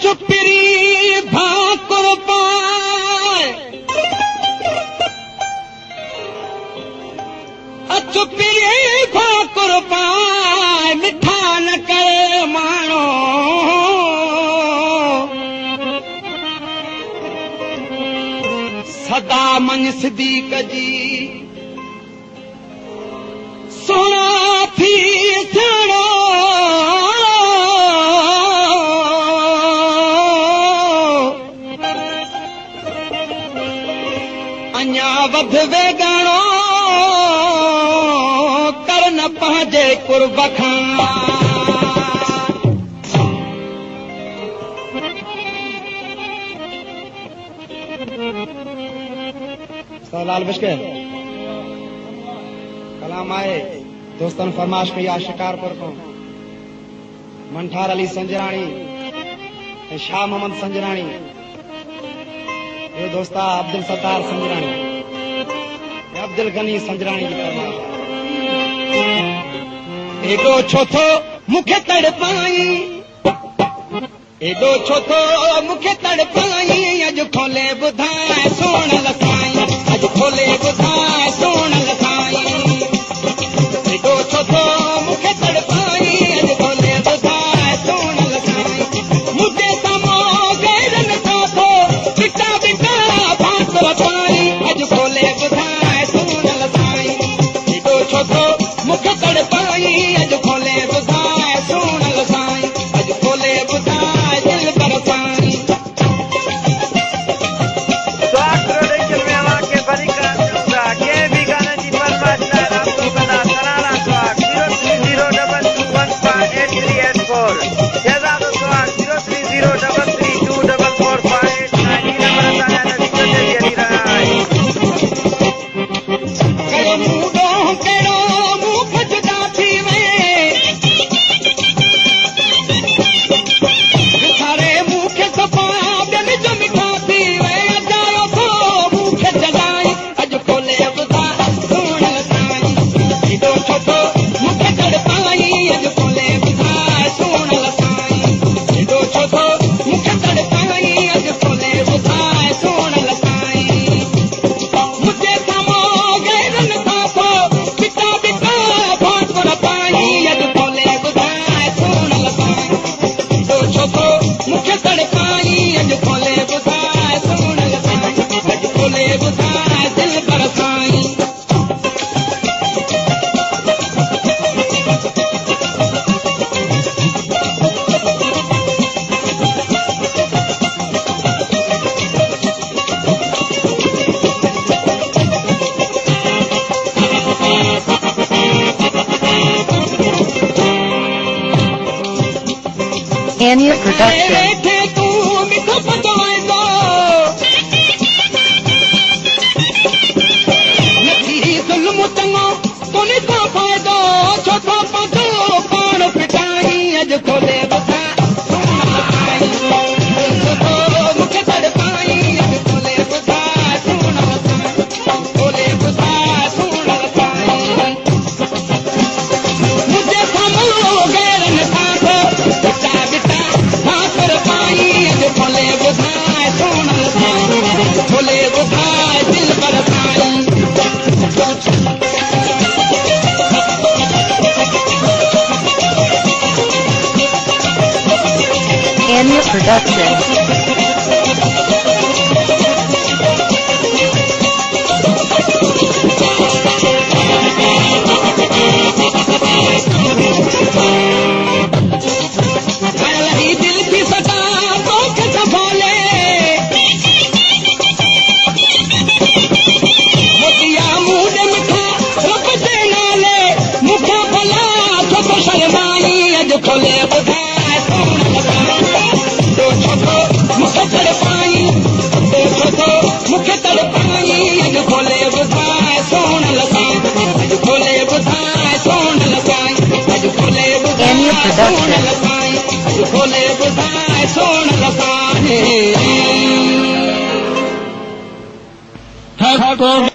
चुपिरी भाकुर पाए चुपिरी भाकुर पाए मिठा न करे मानो सदा मन सिद्दीक़ जी सोना थी सियाणो अञा वध वेगाणो कर न पंहिंजे कुर्ब खां लाल बिश्के कलाम आए दोस्तन फरमाश कई आ शिकारपुर को मंठार अली संजराणी शाह मोहम्मद संजराणी ये दोस्ता अब्दुल सत्तार संजराणी अब्दुल गनी संजराणी की फरमाश एडो छोथो मुखे तड़पाई एडो छोथो मुखे तड़पाई अज खोले बुधाए सोण लसाई अज खोले बुधाए सोण लसाई एडो छोथो मुखे तड़पाई अज खोले बुधाए सोण लसाई मुझे समो गैरन थाथो बिटा बिटा भाकुर पाई अज खोले बुधाए सोण लसाई एडो छोथो मुखे तड़पाई अज खोले बुधाए सोण लसाई अज खोले बुधाए दिल बरसाई Anya Production. Anya Production. Production.